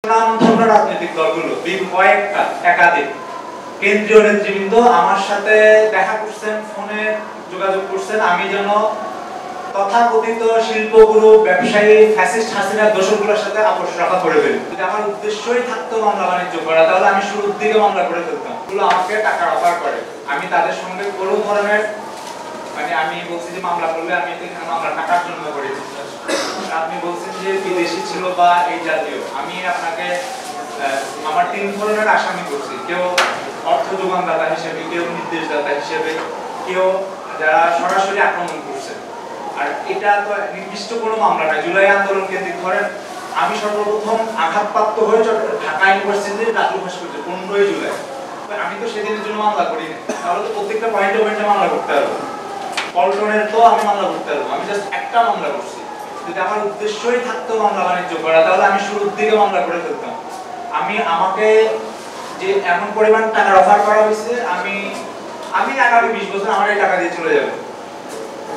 নামধন্য রাজনৈতিক দলগুলো কয়েকটা একাধিক কেন্দ্রীয় নেতৃবৃন্দ আমার সাথে দেখা করছেন, ফোনে যোগাযোগ করছেন। আমি যেন তথাকথিত শিল্পগুরু, ব্যবসায়ী, ফ্যাসিস্ট হাসিনার দোষরগুলোর সাথে আপোষ রক্ষা করে ফেলি। যদি আমার উদ্দেশ্যই থাকতো মামলা বাণিজ্য করা, তাহলে আমি শুরুর দিকে মামলা করে ফেলতাম। এগুলো আমাকে টাকার অফার করে, আমি তাদের সঙ্গে কোনো ধরনের আমি বলছি যে মামলা করলে আমি এখানে মামলা টাকার জন্য করেছি। আপনি বলছেন যে বিদেশি ছিল বা এই জাতীয়, আমি আপনাকে আমার 3 ধরনের আসামি করছি। কেউ অর্থ যোগানদাতা হিসেবে, কেউ নির্দেশদাতা হিসেবে, কেউ যারা সরাসরি আক্রমণ করছে। আর এটা তো নির্দিষ্ট কোনো মামলা নয়। জুলাই আন্দোলন কেন্দ্রিক ধরেন আমি সর্বপ্রথম আঘাতপ্রাপ্ত হয়ে ঢাকা ইউনিভার্সিটির রাজু ভাস্কর্য 15ই জুলাই, আমি তো সেদিনের জন্য মামলা করিনি। তাহলে তো প্রত্যেকটা পয়েন্টে পয়েন্টে মামলা করতে হবে। পল্টনের তো আমি মামলা করতে পারবো, আমি জাস্ট একটা মামলা করছি। যদি আমার উদ্দেশ্যই থাকতো মামলা বাণিজ্য করা, তাহলে আমি শুরুর দিকে মামলা করে ফেলতাম। আমাকে যে এমন পরিমাণ টাকার অফার করা হয়েছে, আমি আগামী 20 বছর আমার এই টাকা দিয়ে চলে যাবে।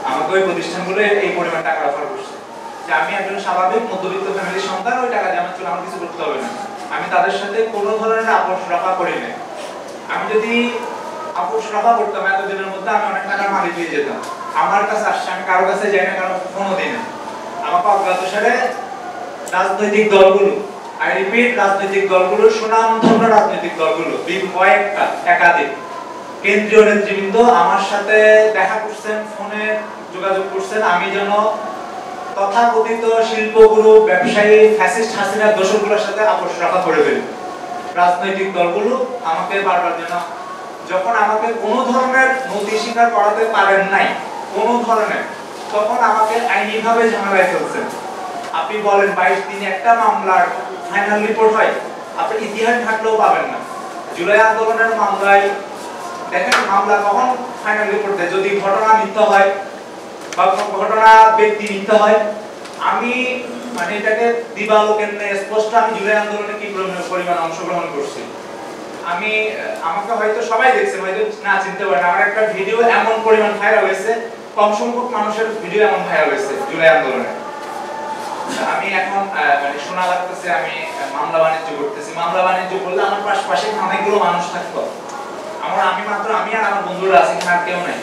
আমাকে ওই প্রতিষ্ঠানগুলো এই পরিমাণ টাকার অফার করছে যে আমি একজন স্বাভাবিক মধ্যবিত্ত ফ্যামিলির সন্তান, ওই টাকা দিয়ে আমার চলে, আমার কিছু করতে হবে না। আমি তাদের সাথে কোনো ধরনের আপোষ রক্ষা করি না। আমি যদি আপোষ রক্ষা করতাম, এতদিনের মধ্যে আমি অনেক টাকার মালিক হয়ে যেতাম। আমার কাছে আসছে, আমি কারো কাছে যাই না, কারো ফোনও দিই না। আমাকে অজ্ঞাতসারে রাজনৈতিক দলগুলো, আই রিপিট, রাজনৈতিক দলগুলো, সুনামধন্য রাজনৈতিক দলগুলো কয়েকটা একাধিক কেন্দ্রীয় নেতৃবৃন্দ আমার সাথে দেখা করছেন, ফোনে যোগাযোগ করছেন। আমি যেন তথাকথিত শিল্পগুরু, ব্যবসায়ী, ফ্যাসিস্ট হাসিনার দোষরগুলোর সাথে আপোষ রক্ষা করে ফেলি। রাজনৈতিক দলগুলো আমাকে বারবার যেন, যখন আমাকে কোনো ধরনের নথি স্বীকার করাতে পারেন নাই, কোনো ধরনের, তখন আমাকে আইনিভাবে ঝামেলায় ফেলছেন। আপনি বলেন 22 দিনে একটা মামলার ফাইনাল রিপোর্ট হয়, আপনি ইতিহাস থাকলেও পাবেন না। জুলাই আন্দোলনের মামলায় দেখেন মামলা কখন ফাইনাল রিপোর্ট দেয়, যদি ঘটনা মিথ্যা হয় বা ঘটনা ব্যক্তি মিথ্যা হয়। আমি এটাকে দিবালোকের স্পষ্ট, আমি জুলাই আন্দোলনে কি পরিমাণ অংশগ্রহণ করছি। আমাকে হয়তো সবাই দেখছেন, হয়তো না চিনতে পারেন। আমার একটা ভিডিও এমন পরিমাণ ভাইরাল হয়েছে, কম সংখ্যক মানুষের ভিডিও এমন ভাইরাল হয়েছে জুলাই আন্দোলনে। আমি এখন শোনা লাগতেছে আমি মামলা বাণিজ্য করতেছি। মামলা বাণিজ্য করলে আমার পাশে অনেকগুলো মানুষ থাকতো। আমি আর আমার বন্ধুরা আছি, আর কেউ নাই।